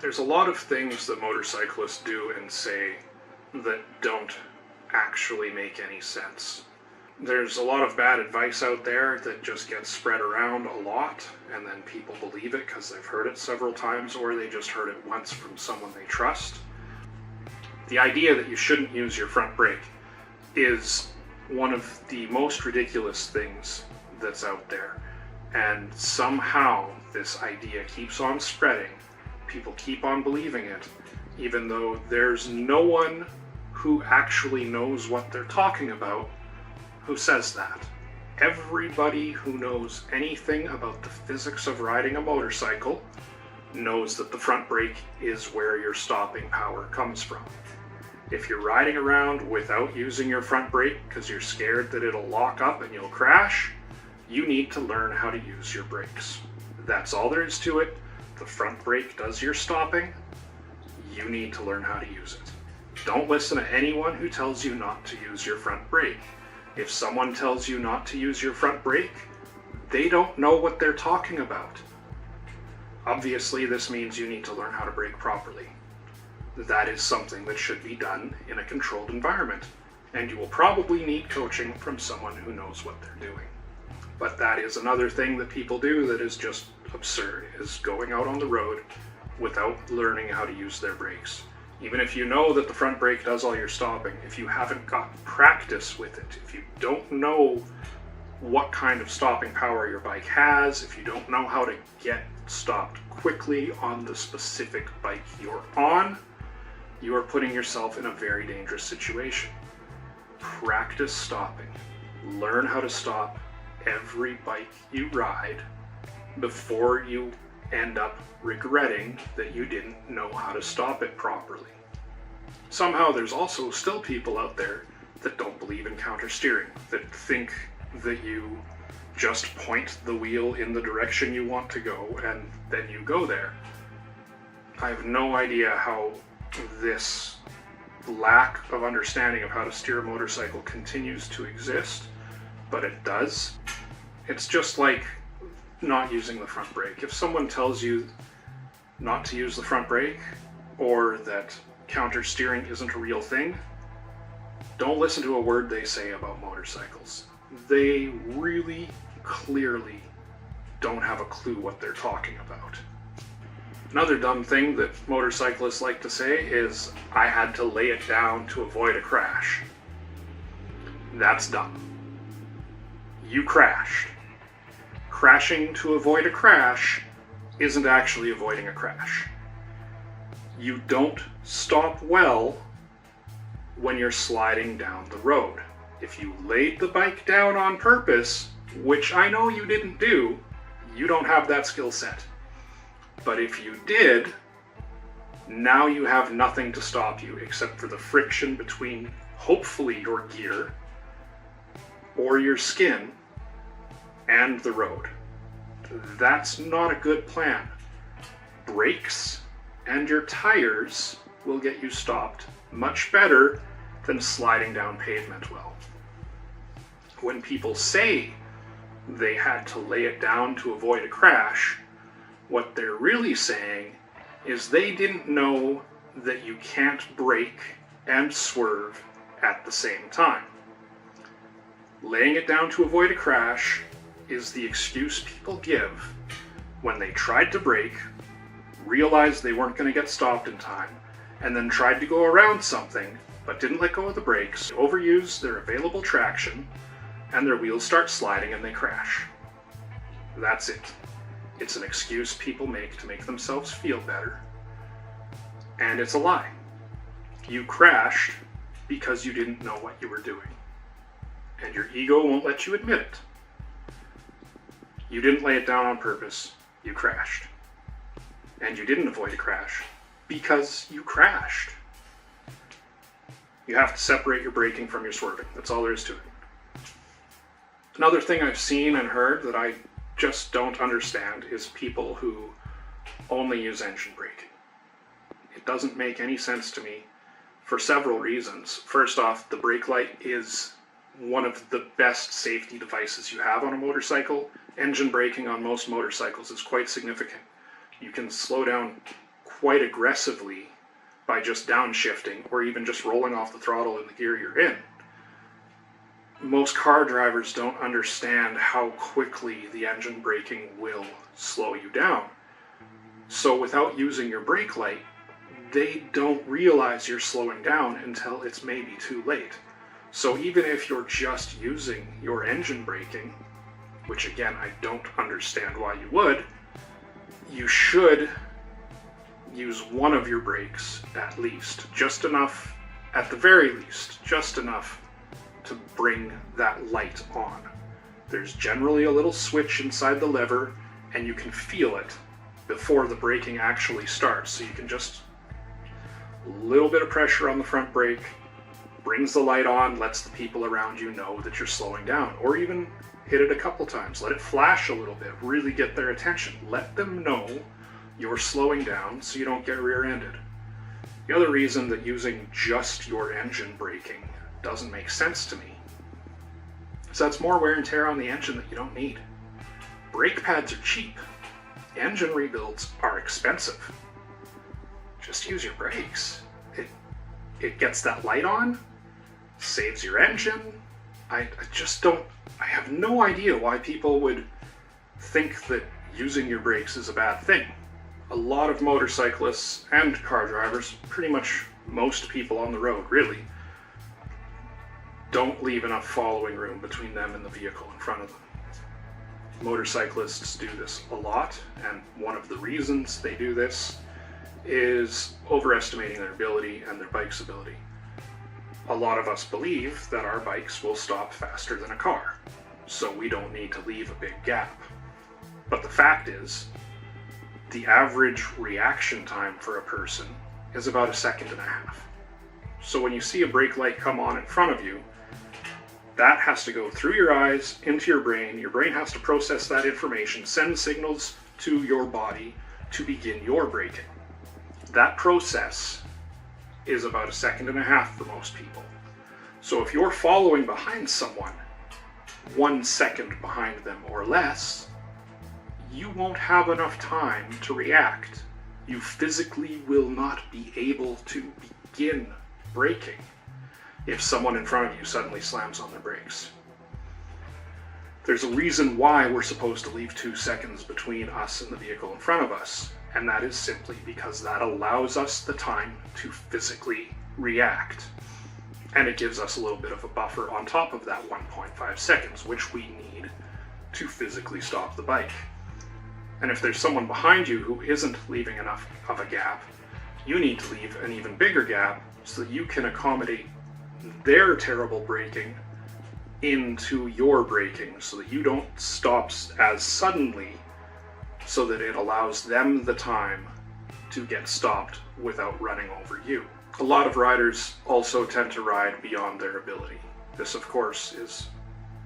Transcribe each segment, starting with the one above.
There's a lot of things that motorcyclists do and say that don't actually make any sense. There's a lot of bad advice out there that just gets spread around a lot, and then people believe it because they've heard it several times, or they just heard it once from someone they trust. The idea that you shouldn't use your front brake is one of the most ridiculous things that's out there. And somehow this idea keeps on spreading. People keep on believing it, even though there's no one who actually knows what they're talking about who says that. Everybody who knows anything about the physics of riding a motorcycle knows that the front brake is where your stopping power comes from. If you're riding around without using your front brake because you're scared that it'll lock up and you'll crash, you need to learn how to use your brakes. That's all there is to it. The front brake does your stopping. You need to learn how to use it. Don't listen to anyone who tells you not to use your front brake. If someone tells you not to use your front brake, they don't know what they're talking about. Obviously, this means you need to learn how to brake properly. That is something that should be done in a controlled environment, and you will probably need coaching from someone who knows what they're doing. But that is another thing that people do that is just absurd, is going out on the road without learning how to use their brakes. Even if you know that the front brake does all your stopping, if you haven't got practice with it, if you don't know what kind of stopping power your bike has, if you don't know how to get stopped quickly on the specific bike you're on, you are putting yourself in a very dangerous situation. Practice stopping. Learn how to stop every bike you ride before you end up regretting that you didn't know how to stop it properly. Somehow there's also still people out there that don't believe in counter steering, that think that you just point the wheel in the direction you want to go and then you go there. I have no idea how this lack of understanding of how to steer a motorcycle continues to exist, but it does. It's just like not using the front brake. If someone tells you not to use the front brake, or that counter steering isn't a real thing, don't listen to a word they say about motorcycles. They really clearly don't have a clue what they're talking about. Another dumb thing that motorcyclists like to say is, I had to lay it down to avoid a crash. That's dumb. You crashed. Crashing to avoid a crash isn't actually avoiding a crash. You don't stop well when you're sliding down the road. If you laid the bike down on purpose, which I know you didn't do, you don't have that skill set. But if you did, now you have nothing to stop you except for the friction between, hopefully, your gear or your skin and the road. That's not a good plan. Brakes and your tires will get you stopped much better than sliding down pavement will. When people say they had to lay it down to avoid a crash, what they're really saying is they didn't know that you can't brake and swerve at the same time. Laying it down to avoid a crash is the excuse people give when they tried to brake, realized they weren't going to get stopped in time, and then tried to go around something but didn't let go of the brakes, overuse their available traction, and their wheels start sliding and they crash. That's it. It's an excuse people make to make themselves feel better. And it's a lie. You crashed because you didn't know what you were doing. And your ego won't let you admit it. You didn't lay it down on purpose. You crashed. And you didn't avoid a crash because you crashed. You have to separate your braking from your swerving. That's all there is to it. Another thing I've seen and heard that I just don't understand is people who only use engine braking. It doesn't make any sense to me for several reasons. First off, the brake light is one of the best safety devices you have on a motorcycle. Engine braking on most motorcycles is quite significant. You can slow down quite aggressively by just downshifting or even just rolling off the throttle in the gear you're in. Most car drivers don't understand how quickly the engine braking will slow you down. So without using your brake light, they don't realize you're slowing down until it's maybe too late. So even if you're just using your engine braking, which again, I don't understand why you would, you should use one of your brakes at least. Just enough, at the very least, just enough to bring that light on. There's generally a little switch inside the lever, and you can feel it before the braking actually starts. So you can just, a little bit of pressure on the front brake, brings the light on, lets the people around you know that you're slowing down, or even hit it a couple times, let it flash a little bit, really get their attention. Let them know you're slowing down so you don't get rear-ended. The other reason that using just your engine braking doesn't make sense to me is that's more wear and tear on the engine that you don't need. Brake pads are cheap. Engine rebuilds are expensive. Just use your brakes. It gets that light on, saves your engine. I have no idea why people would think that using your brakes is a bad thing. A lot of motorcyclists and car drivers, pretty much most people on the road really, don't leave enough following room between them and the vehicle in front of them. Motorcyclists do this a lot, and one of the reasons they do this is overestimating their ability and their bike's ability. A lot of us believe that our bikes will stop faster than a car, so we don't need to leave a big gap. But the fact is, the average reaction time for a person is about 1.5 seconds. So when you see a brake light come on in front of you, that has to go through your eyes, into your brain. Your brain has to process that information, send signals to your body to begin your braking. That process is about 1.5 seconds for most people. So if you're following behind someone, 1 second behind them or less, you won't have enough time to react. You physically will not be able to begin braking if someone in front of you suddenly slams on their brakes. There's a reason why we're supposed to leave 2 seconds between us and the vehicle in front of us, and that is simply because that allows us the time to physically react. And it gives us a little bit of a buffer on top of that 1.5 seconds, which we need to physically stop the bike. And if there's someone behind you who isn't leaving enough of a gap, you need to leave an even bigger gap so that you can accommodate their terrible braking into your braking, so that you don't stop as suddenly, so that it allows them the time to get stopped without running over you. A lot of riders also tend to ride beyond their ability. This, of course, is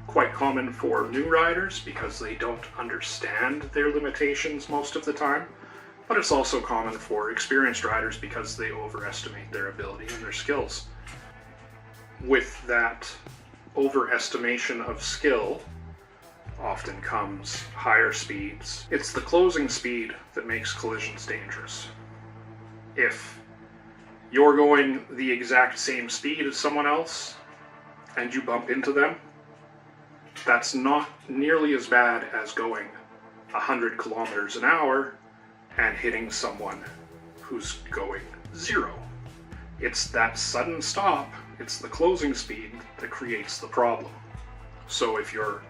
quite common for new riders because they don't understand their limitations most of the time, but it's also common for experienced riders because they overestimate their ability and their skills. With that overestimation of skill often comes higher speeds. It's the closing speed that makes collisions dangerous. If you're going the exact same speed as someone else and you bump into them, that's not nearly as bad as going 100 kilometers an hour and hitting someone who's going 0. It's that sudden stop, it's the closing speed that creates the problem. So if you're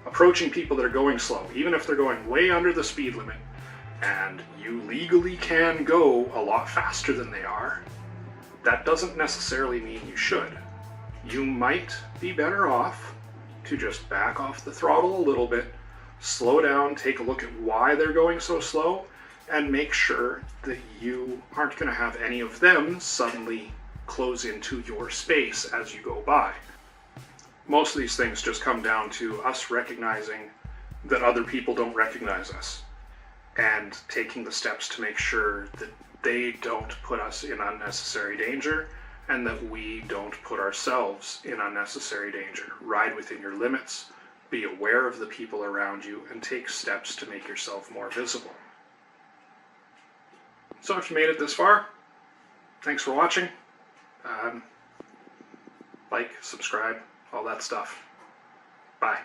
approaching people that are going slow, even if they're going way under the speed limit, and you legally can go a lot faster than they are, that doesn't necessarily mean you should. You might be better off to just back off the throttle a little bit, slow down, take a look at why they're going so slow, and make sure that you aren't going to have any of them suddenly close into your space as you go by. Most of these things just come down to us recognizing that other people don't recognize us and taking the steps to make sure that they don't put us in unnecessary danger and that we don't put ourselves in unnecessary danger. Ride within your limits, be aware of the people around you, and take steps to make yourself more visible. So if you made it this far, thanks for watching. Like, subscribe, all that stuff. Bye.